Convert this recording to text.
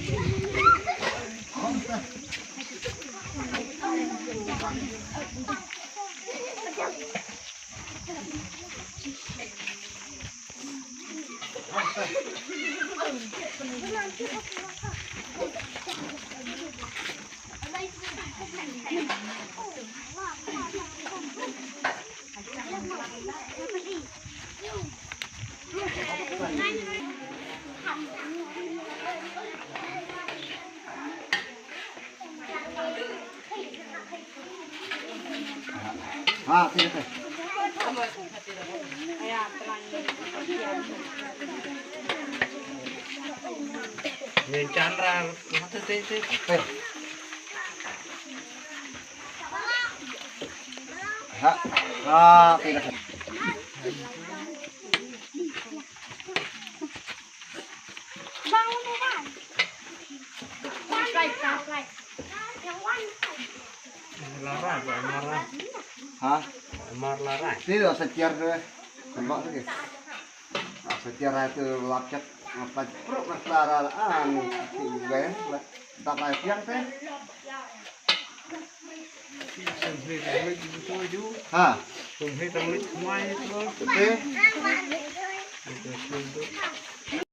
Tidak. Nhìn Chandra nó thế. Tidak. Marah. Hah? Marah. Tidak sekiar deh. Tembak lagi. Sekiar itu lapcat apa perut masalah juga ya. Tak kayak yang teh. Ha? Tumhi tamlit semua itu. Oke. Itu